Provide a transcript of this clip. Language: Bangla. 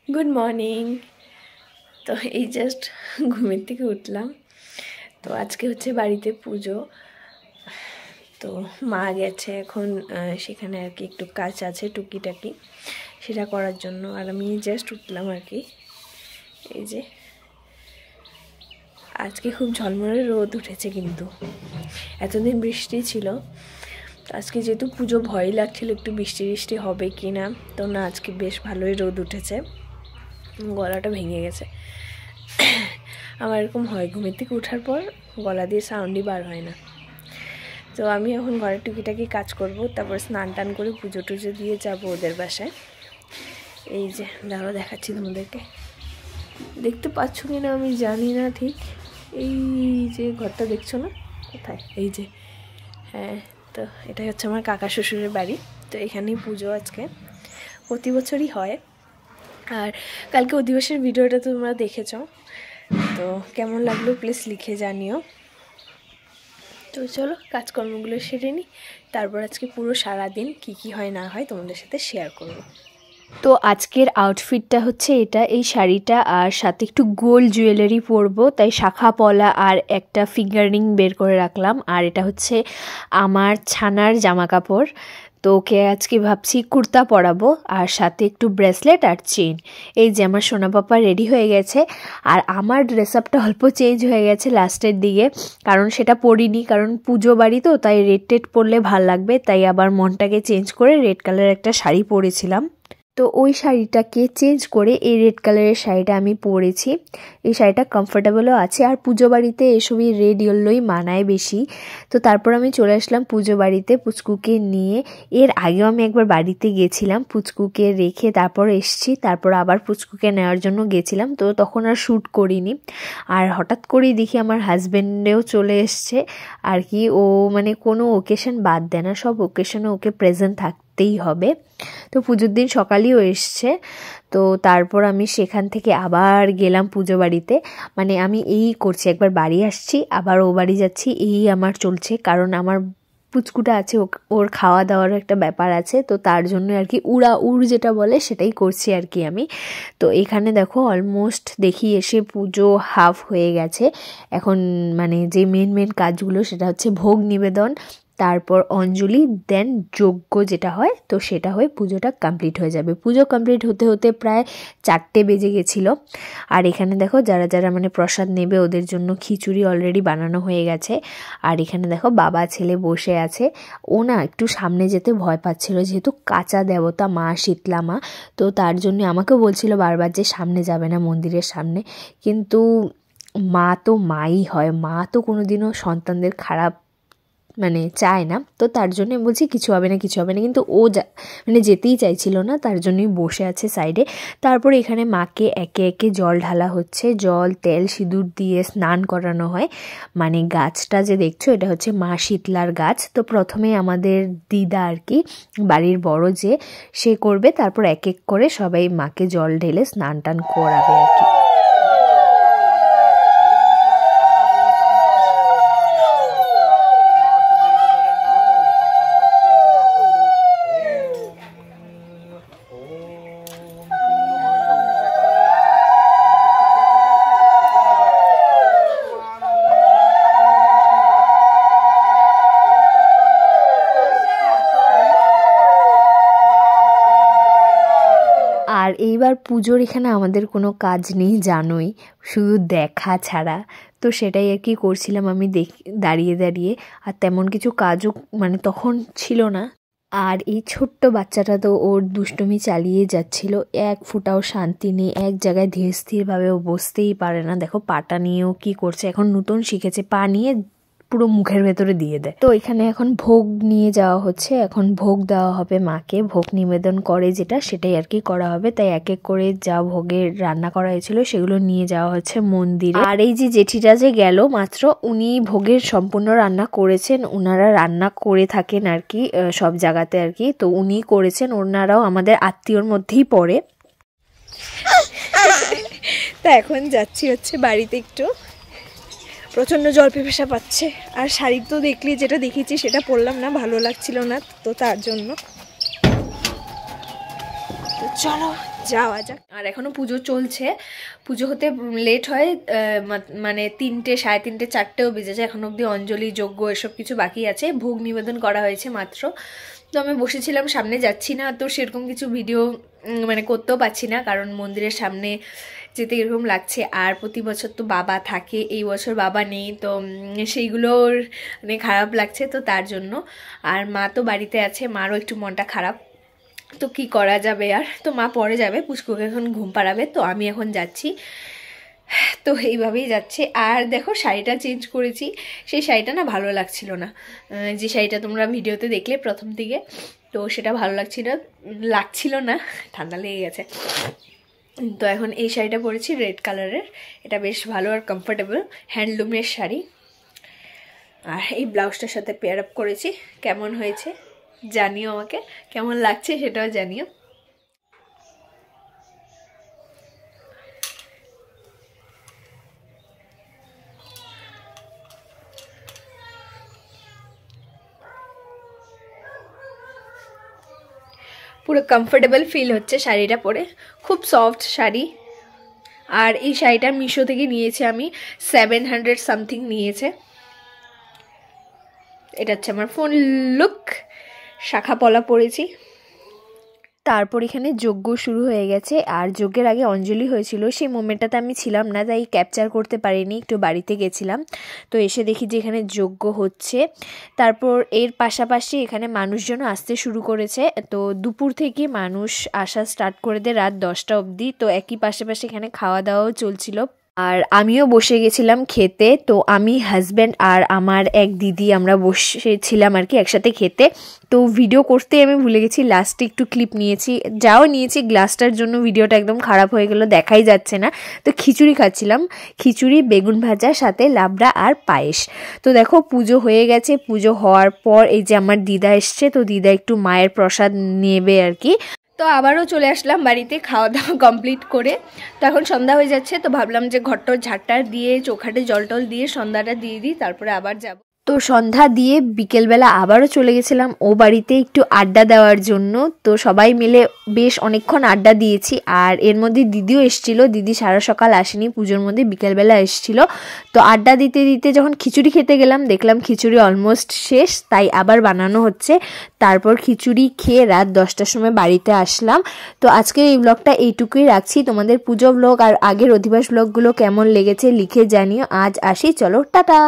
Good morning. তো এই জাস্ট ঘুমের থেকে উঠলাম। তো আজকে হচ্ছে বাড়িতে পুজো। তো মা গেছে এখন সেখানে আর কি একটু কাজ আছে টুকিটাকি, সেটা করার জন্য। আর আমি জাস্ট উঠলাম আর কি। এই যে আজকে খুব ঝলমলে রোদ উঠেছে, কিন্তু এতদিন বৃষ্টি ছিল। তো আজকে যেহেতু পুজো ভয় লাগছিল একটু বৃষ্টি বৃষ্টি হবে কি না, তো না, আজকে বেশ ভালোই রোদ উঠেছে। গলাটা ভেঙে গেছে। আমার এরকম হয়, ঘুমের থেকে ওঠার পর গলা দিয়ে সাউন্ডই বার হয় না। তো আমি এখন ঘরের টুকিটাকি কাজ করব, তারপর স্নান টান করে পুজো টুজো দিয়ে যাবো ওদের বাসায়। এই যে দাঁড়াও দেখাচ্ছি তোমাদেরকে, দেখতে পাচ্ছ কি না আমি জানি না ঠিক। এই যে ঘরটা দেখছো না, কোথায়, এই যে, হ্যাঁ, তো এটাই হচ্ছে আমার কাকা শ্বশুরের বাড়ি। তো এখানেই পুজো আজকে, প্রতি বছরই হয়। আর কালকে অধিবাসের ভিডিওটা তোমরা দেখেছ, তো কেমন লাগলো প্লিজ লিখে জানিও। তো চলো কাজকর্মগুলো সেরে নিই, তারপর আজকে পুরো সারাদিন কি হয় না হয় তোমাদের সাথে শেয়ার করব। তো আজকের আউটফিটটা হচ্ছে এটা, এই শাড়িটা আর সাথে একটু গোল্ড জুয়েলারি পরবো, তাই শাখা পলা আর একটা ফিঙ্গার রিং বের করে রাখলাম। আর এটা হচ্ছে আমার ছানার জামা কাপড়। তো ওকে আজকে ভাবছি কুর্তা পরাবো, আর সাথে একটু ব্রেসলেট আর চেন। এই যে আমার সোনা পাপা রেডি হয়ে গেছে। আর আমার ড্রেস আপটা অল্প চেঞ্জ হয়ে গেছে লাস্টের দিকে, কারণ সেটা পরিনি, কারণ পুজো বাড়ি তো, তাই রেড টেড পরলে ভাল লাগবে, তাই আবার মনটাকে চেঞ্জ করে রেড কালারের একটা শাড়ি পরেছিলাম। তো ওই শাড়িটাকে চেঞ্জ করে এই রেড কালারের শাড়িটা আমি পরেছি। এই শাড়িটা কমফোর্টেবলও আছে, আর পুজো বাড়িতে এসবই রেড ইয়েলোই মানায় বেশি। তো তারপর আমি চলে আসলাম পুজো বাড়িতে পুচকুকে নিয়ে। এর আগেও আমি একবার বাড়িতে গেছিলাম, পুচকুকে রেখে তারপর এসছি, তারপর আবার পুচকুকে নেওয়ার জন্য গেছিলাম। তো তখন আর শ্যুট করিনি। আর হঠাৎ করেই দেখি আমার হাজব্যান্ডেও চলে এসছে আর কি। ও মানে কোনো ওকেশন বাদ দেয় না, সব ওকেশনে ওকে প্রেজেন্ট থাকতেই হবে। তো পুজোর দিন সকালেও এসছে। তো তারপর আমি সেখান থেকে আবার গেলাম পুজো বাড়িতে। মানে আমি এই করছি, একবার বাড়ি আসছি আবার ও বাড়ি যাচ্ছি, এই আমার চলছে। কারণ আমার পুচকুটা আছে, ওর খাওয়া দাওয়ার একটা ব্যাপার আছে, তো তার জন্য আর কি উড় যেটা বলে সেটাই করছি আর কি আমি। তো এখানে দেখো অলমোস্ট দেখি এসে পুজো হাফ হয়ে গেছে। এখন মানে যে মেন কাজগুলো সেটা হচ্ছে ভোগ নিবেদন, তারপর অঞ্জলি, দেন যজ্ঞ যেটা হয়, তো সেটা হয়ে পুজোটা কমপ্লিট হয়ে যাবে। পুজো কমপ্লিট হতে হতে প্রায় 4টে বেজে গেছিলো। আর এখানে দেখো যারা যারা মানে প্রসাদ নেবে ওদের জন্য খিচুড়ি অলরেডি বানানো হয়ে গেছে। আর এখানে দেখো বাবা ছেলে বসে আছে। ও না একটু সামনে যেতে ভয় পাচ্ছিল, যেহেতু কাঁচা দেবতা মা শীতলা মা, তো তার জন্য আমাকেও বলছিল বারবার যে সামনে যাবে না মন্দিরের সামনে। কিন্তু মা তো মাই হয়, মা তো কোনোদিনও সন্তানদের খারাপ মানে চায় না। তো তার জন্য বলছি কিছু হবে না, কিন্তু ও মানে যেতেই চাইছিল না, তার জন্যই বসে আছে সাইডে। তারপর এখানে মাকে একে একে জল ঢালা হচ্ছে, জল তেল সিঁদুর দিয়ে স্নান করানো হয়। মানে গাছটা যে দেখছো এটা হচ্ছে মা শীতলার গাছ। তো প্রথমে আমাদের দিদা আর কি, বাড়ির বড় যে, সে করবে, তারপর এক এক করে সবাই মাকে জল ঢেলে স্নান টান করাবে আর কি। আর এইবার পুজোর এখানে আমাদের কোনো কাজ নেই জানোই, শুধু দেখা ছাড়া। তো সেটাই আর কি করছিলাম আমি দাঁড়িয়ে। আর তেমন কিছু কাজও মানে তখন ছিল না। আর এই ছোট্ট বাচ্চাটা তো ওর দুষ্টুমি চালিয়ে যাচ্ছিল, এক ফোঁটাও শান্তি নেই, এক জায়গায় ধীর স্থিরভাবে ও বসতেই পারে না। দেখো পাটা নিয়েও কি করছে, এখন নতুন শিখেছে, পা নিয়ে পুরো মুখের ভেতরে দিয়ে দেয়। তো এখানে এখন ভোগ নিয়ে যাওয়া হচ্ছে, এখন ভোগ দেওয়া হবে মাকে, ভোগ নিবেদন করে যেটা সেটাই আর কি করা হবে। তাই এক এক করে যা ভোগের রান্না করা হয়েছিল সেগুলো নিয়ে যাওয়া হচ্ছে মন্দিরে। আর এই যে জেঠিটা যে গেল মাত্র, উনি ভোগের সম্পূর্ণ রান্না করেছেন। ওনারা রান্না করে থাকেন আর কি সব জায়গাতে আর কি, তো উনি করেছেন, ওনারাও আমাদের আত্মীয়র মধ্যেই পড়ে। তা এখন যাচ্ছি হচ্ছে বাড়িতে, একটু প্রচণ্ড জল পিপাসা পাচ্ছে। আর শাড়ি তো দেখলি যেটা দেখেছি সেটা পরলাম না, ভালো লাগছিল না, তো তার জন্য। তো চলো যাওয়া যাক। আর এখনো পুজো চলছে, পুজো হতে লেট হয়, মানে 3টে, 3:30, 4টেও বেজে যায়। এখন অবধি অঞ্জলি, যজ্ঞ এসব কিছু বাকি আছে, ভোগ নিবেদন করা হয়েছে মাত্র। তো আমি বসেছিলাম, সামনে যাচ্ছি না, তো সেরকম কিছু ভিডিও মানে করতেও পারছি না, কারণ মন্দিরের সামনে যেতে এরকম লাগছে। আর প্রতি বছর তো বাবা থাকে, এই বছর বাবা নেই, তো সেইগুলোর মানে খারাপ লাগছে, তো তার জন্য। আর মা তো বাড়িতে আছে, মারও একটু মনটা খারাপ, তো কি করা যাবে আর। তো মা পরে যাবে, পুষ্কুকে এখন ঘুম পাড়াবে, তো আমি এখন যাচ্ছি। তো এইভাবেই যাচ্ছে। আর দেখো শাড়িটা চেঞ্জ করেছি, সেই শাড়িটা না ভালো লাগছিল না, যে শাড়িটা তোমরা ভিডিওতে দেখলে প্রথম দিকে, তো সেটা ভালো লাগছিল না, ঠান্ডা লেগে গেছে। তো এখন এই শাড়িটা পরেছি রেড কালারের, এটা বেশ ভালো আর কমফোর্টেবল, হ্যান্ডলুমের শাড়ি। আর এই ব্লাউজটার সাথে পেয়ার আপ করেছি, কেমন হয়েছে জানিও, আমাকে কেমন লাগছে সেটাও জানিও। পুরো কমফোর্টেবল ফিল হচ্ছে শাড়িটা পরে, খুব সফট শাড়ি। আর এই শাড়িটা মিশো থেকে নিয়েছি আমি, 700 সামথিং নিয়েছে। এটা হচ্ছে আমার ফোন লুক, শাখা পলা পরেছি। তারপর এখানে যজ্ঞ শুরু হয়ে গেছে, আর যজ্ঞের আগে অঞ্জলি হয়েছিল, সেই মোমেন্টটাতে আমি ছিলাম না, তাই ক্যাপচার করতে পারিনি, একটু বাড়িতে গেছিলাম। তো এসে দেখি যে এখানে যজ্ঞ হচ্ছে। তারপর এর পাশাপাশি এখানে মানুষজনও আসতে শুরু করেছে, তো দুপুর থেকে মানুষ আসা স্টার্ট করে দেয় রাত 10টা অবধি। তো একই পাশাপাশি এখানে খাওয়া দাওয়াও চলছিল, আর আমিও বসে গেছিলাম খেতে। তো আমি, হাজব্যান্ড আর আমার এক দিদি, আমরা বসেছিলাম আর কি একসাথে খেতে। তো ভিডিও করতে আমি ভুলে গেছি, লাস্টে একটু ক্লিপ নিয়েছি, নিয়েছি, গ্লাসটার জন্য ভিডিওটা একদম খারাপ হয়ে গেল, দেখাই যাচ্ছে না। তো খিচুড়ি খাচ্ছিলাম, খিচুড়ি, বেগুন ভাজা, সাথে লাবড়া আর পায়েস। তো দেখো পুজো হয়ে গেছে, পুজো হওয়ার পর এই যে আমার দিদা এসছে, তো দিদা একটু মায়ের প্রসাদ নেবে আর কি। তো আবারও চলে আসলাম বাড়িতে খাওয়া দাওয়া কমপ্লিট করে। তো এখন সন্ধ্যা হয়ে যাচ্ছে, তো ভাবলাম যে ঘরটর ঝাড়টা দিয়ে, চোখাটে জল টল দিয়ে সন্ধ্যাটা দিয়ে দিই, তারপরে আবার যাব। তো সন্ধ্যা দিয়ে বিকেলবেলা আবারও চলে গেছিলাম ও বাড়িতে একটু আড্ডা দেওয়ার জন্য। তো সবাই মিলে বেশ অনেকক্ষণ আড্ডা দিয়েছি, আর এর মধ্যে দিদিও এসেছিল। দিদি সারা সকাল আসেনি, পুজোর মধ্যে বিকেলবেলা এসেছিল। তো আড্ডা দিতে দিতে যখন খিচুড়ি খেতে গেলাম, দেখলাম খিচুড়ি অলমোস্ট শেষ, তাই আবার বানানো হচ্ছে। তারপর খিচুড়ি খেয়ে রাত 10টার সময় বাড়িতে আসলাম। তো আজকের এই ব্লগটা এইটুকুই রাখছি। তোমাদের পুজো ব্লগ আর আগের অধিবাস ব্লগগুলো কেমন লেগেছে লিখে জানিও। আজ আসি, চলো টাটা।